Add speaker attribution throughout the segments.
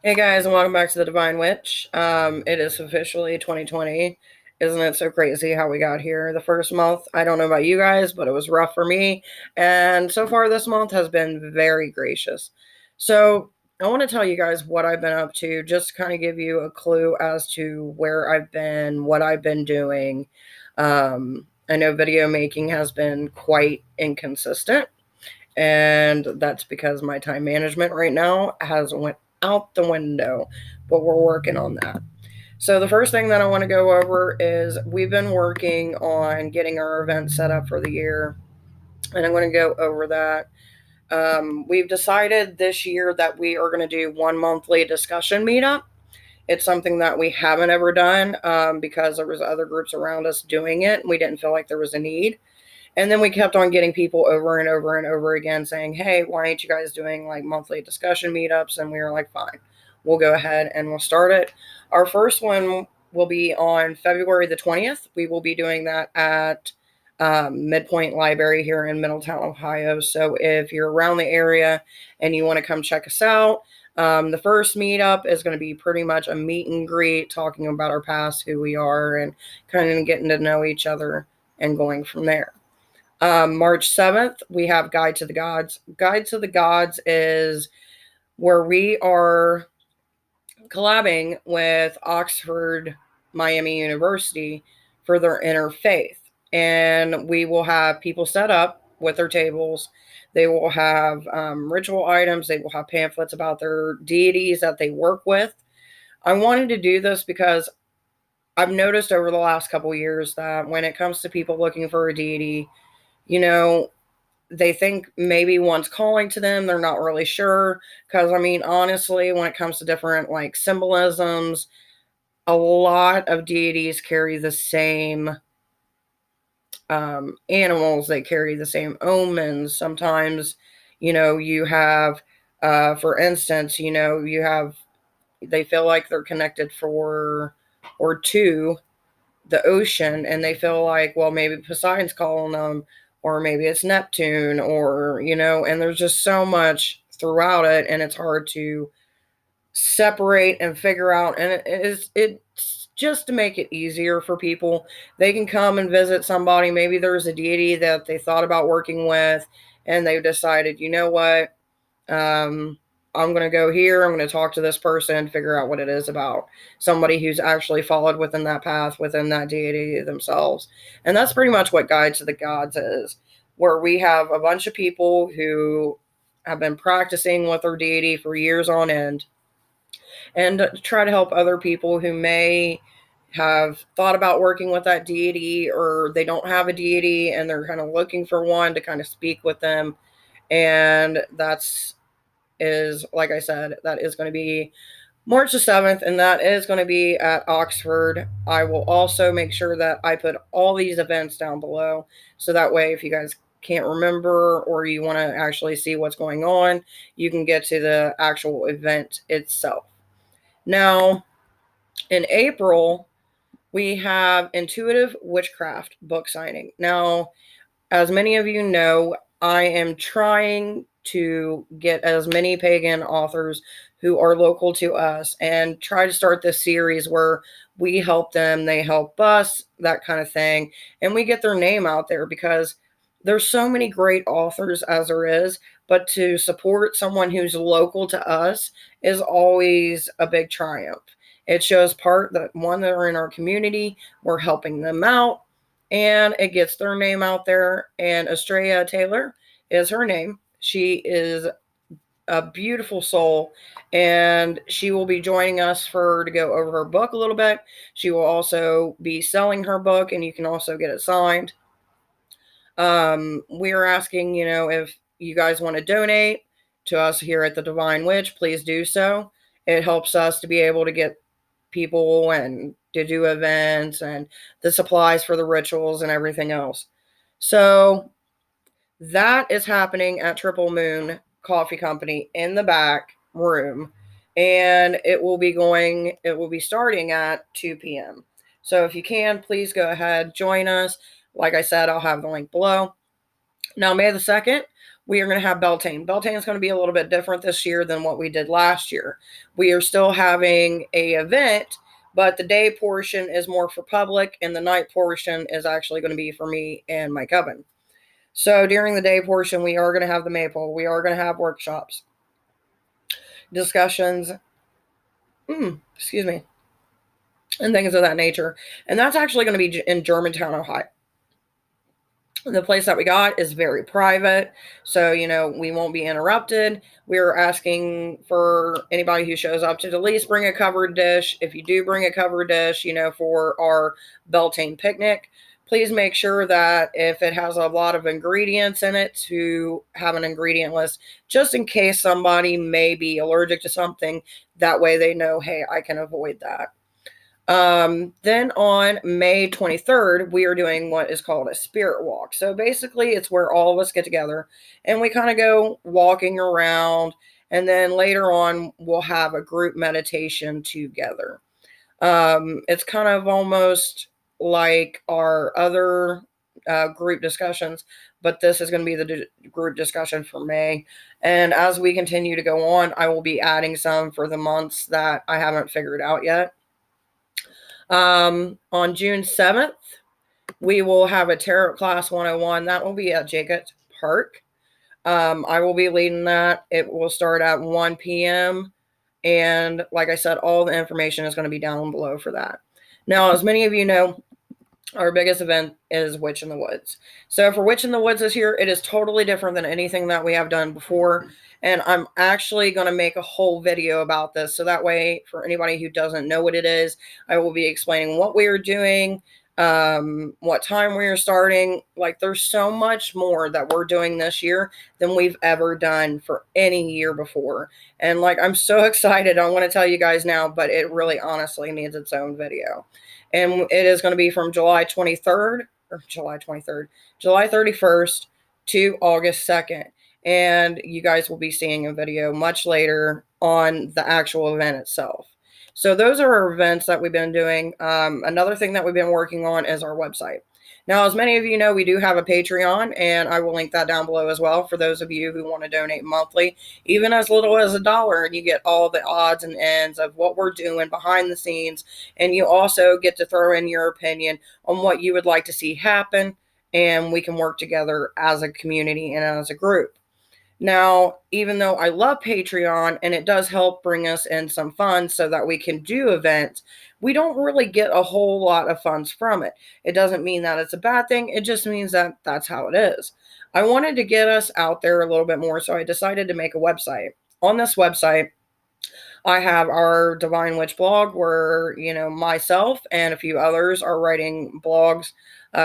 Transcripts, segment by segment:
Speaker 1: Hey guys, and welcome back to the Divine Witch. It is officially 2020. Isn't it so crazy how we got here? The first month, I don't know about you guys, but it was rough for me. And so far, this month has been very gracious. So, I want to tell you guys what I've been up to, just to kind of give you a clue as to where I've been, what I've been doing. I know video making has been quite inconsistent, and that's because my time management right now has went out the window, but we're working on that. So the first thing that I want to go over is we've been working on getting our event set up for the year, and I'm going to go over that. We've decided this year that we are going to do one monthly discussion meetup. It's something that we haven't ever done because there was other groups around us doing it, and we didn't feel like there was a need. And then we kept on getting people over and over and over again saying, hey, why aren't you guys doing like monthly discussion meetups? And we were like, fine, we'll go ahead and we'll start it. Our first one will be on February the 20th. We will be doing that at Midpoint Library here in Middletown, Ohio. So if you're around the area and you want to come check us out, the first meetup is going to be pretty much a meet and greet, talking about our past, who we are, and kind of getting to know each other and going from there. March 7th, we have Guide to the Gods. Guide to the Gods is where we are collabing with Oxford Miami University for their interfaith. And we will have people set up with their tables. They will have ritual items. They will have pamphlets about their deities that they work with. I wanted to do this because I've noticed over the last couple years that when it comes to people looking for a deity, you know, they think maybe one's calling to them. They're not really sure. Because, I mean, honestly, when it comes to different like symbolisms, a lot of deities carry the same animals, they carry the same omens. Sometimes, you have, for instance, you have, they feel like they're connected for or to the ocean, and they feel like, well, maybe Poseidon's calling them, or maybe it's Neptune, or and there's just so much throughout it, and it's hard to separate and figure out. And it's just to make it easier for people. They can come and visit somebody. Maybe there's a deity that they thought about working with, and they've decided, you know what, I'm going to go here. I'm going to talk to this person, figure out what it is about somebody who's actually followed within that path, within that deity themselves. And that's pretty much what Guide to the Gods is, where we have a bunch of people who have been practicing with their deity for years on end, and try to help other people who may have thought about working with that deity, or they don't have a deity and they're kind of looking for one to kind of speak with them. And that's is, like I said, that is going to be March the 7th, and that is going to be at Oxford. I will also make sure that I put all these events down below, so that way if you guys can't remember or you want to actually see what's going on, you can get to the actual event itself. Now, in April, we have Intuitive Witchcraft book signing. Now, as many of you know, I am trying to get as many pagan authors who are local to us and try to start this series where we help them, they help us, that kind of thing. And we get their name out there because there's so many great authors as there is, but to support someone who's local to us is always a big triumph. It shows part that one, that are in our community, we're helping them out, and it gets their name out there. And Estrella Taylor is her name. She is a beautiful soul, and she will be joining us to go over her book a little bit. She will also be selling her book, and you can also get it signed. We are asking, if you guys want to donate to us here at the Divine Witch, please do so. It helps us to be able to get people and to do events and the supplies for the rituals and everything else. So that is happening at Triple Moon Coffee Company in the back room. And it will be starting at 2 p.m. So if you can, please go ahead, join us. Like I said, I'll have the link below. Now, May the 2nd, we are going to have Beltane. Beltane is going to be a little bit different this year than what we did last year. We are still having a event, but the day portion is more for public, and the night portion is actually going to be for me and my coven. So during the day portion, we are going to have the maple. We are going to have workshops, discussions, excuse me, and things of that nature. And that's actually going to be in Germantown, Ohio. The place that we got is very private, so we won't be interrupted. We're asking for anybody who shows up to at least bring a covered dish. If you do bring a covered dish, for our Beltane picnic, please make sure that if it has a lot of ingredients in it, to have an ingredient list, just in case somebody may be allergic to something. That way they know, hey, I can avoid that. Then on May 23rd, we are doing what is called a spirit walk. So basically, it's where all of us get together and we kind of go walking around. And then later on, we'll have a group meditation together. It's kind of almost like our other group discussions, but this is going to be the group discussion for May. And as we continue to go on, I will be adding some for the months that I haven't figured out yet. On June 7th, we will have a Tarot Class 101. That will be at Jacobs Park. I will be leading that. It will start at 1 p.m. And like I said, all the information is going to be down below for that. Now, as many of you know, our biggest event is Witch in the Woods. So for Witch in the Woods this year, it is totally different than anything that we have done before. And I'm actually going to make a whole video about this. So that way, for anybody who doesn't know what it is, I will be explaining what we are doing, what time we are starting. Like, there's so much more that we're doing this year than we've ever done for any year before. And like, I'm so excited. I want to tell you guys now, but it really honestly needs its own video. And it is going to be from July 31st to August 2nd. And you guys will be seeing a video much later on the actual event itself. So those are our events that we've been doing. Another thing that we've been working on is our website. Now, as many of you know, we do have a Patreon, and I will link that down below as well for those of you who want to donate monthly, even as little as $1, and you get all the odds and ends of what we're doing behind the scenes, and you also get to throw in your opinion on what you would like to see happen, and we can work together as a community and as a group. Now, even though I love Patreon and it does help bring us in some funds so that we can do events, we don't really get a whole lot of funds from it. It doesn't mean that it's a bad thing. It just means that that's how it is. I wanted to get us out there a little bit more, so I decided to make a website. On this website, I have our Divine Witch blog where, myself and a few others are writing blogs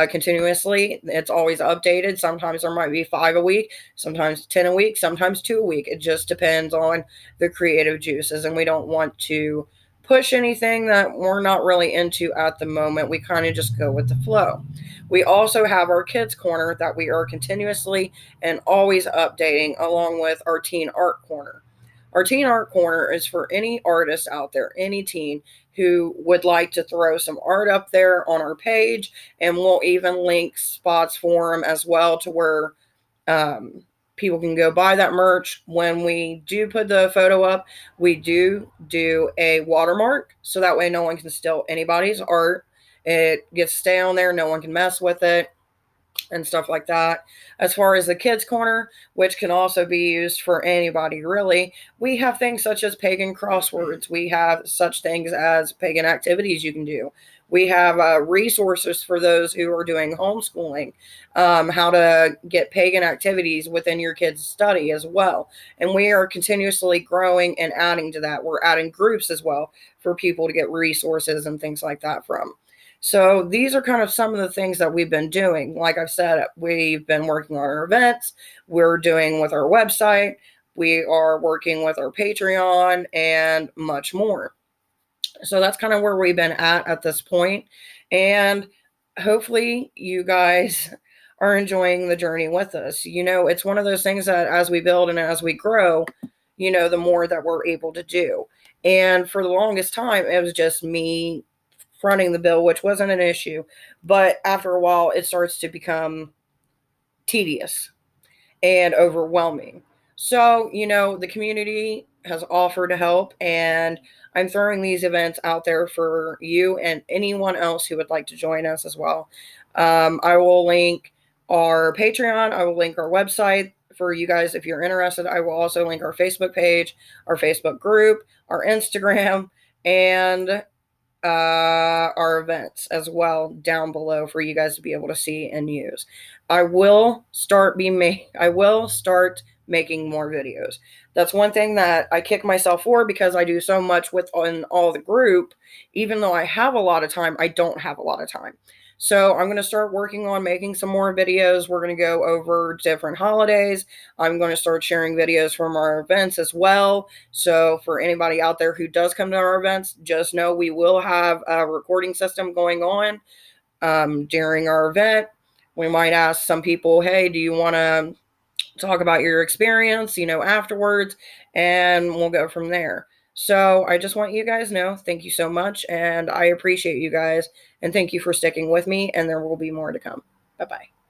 Speaker 1: continuously. It's always updated. Sometimes there might be 5 a week, sometimes 10 a week, sometimes 2 a week. It just depends on the creative juices, and we don't want to push anything that we're not really into at the moment. We kind of just go with the flow. We also have our Kids Corner that we are continuously and always updating, along with our Teen Art Corner. Our Teen Art Corner is for any artist out there, any teen who would like to throw some art up there on our page, and we'll even link spots for them as well, to where people can go buy that merch. When we do put the photo up, we do a watermark, so that way no one can steal anybody's art. It gets to stay on there, no one can mess with it, and stuff like that. As far as the Kids Corner, which can also be used for anybody really, we have things such as pagan crosswords. We have such things as pagan activities you can do. We have resources for those who are doing homeschooling, how to get pagan activities within your kids' study as well. And we are continuously growing and adding to that. We're adding groups as well for people to get resources and things like that from. So these are kind of some of the things that we've been doing. Like I've said, we've been working on our events. We're doing with our website. We are working with our Patreon and much more. So that's kind of where we've been at this point. And hopefully you guys are enjoying the journey with us. It's one of those things that as we build and as we grow, the more that we're able to do. And for the longest time, it was just me fronting the bill, which wasn't an issue. But after a while, it starts to become tedious. and overwhelming. So, the community has offered to help, and I'm throwing these events out there for you and anyone else who would like to join us as well. I will link our Patreon, I will link our website for you guys if you're interested. I will also link our Facebook page, our Facebook group, our Instagram, and our events as well down below for you guys to be able to see and use. I will start making more videos. That's one thing that I kick myself for because I do so much with on all the group. Even though I have a lot of time, I don't have a lot of time. So I'm going to start working on making some more videos. We're going to go over different holidays. I'm going to start sharing videos from our events as well. So for anybody out there who does come to our events, just know we will have a recording system going on during our event. We might ask some people, hey, do you want to talk about your experience, afterwards, and we'll go from there. So I just want you guys to know, thank you so much, and I appreciate you guys, and thank you for sticking with me, and there will be more to come. Bye-bye.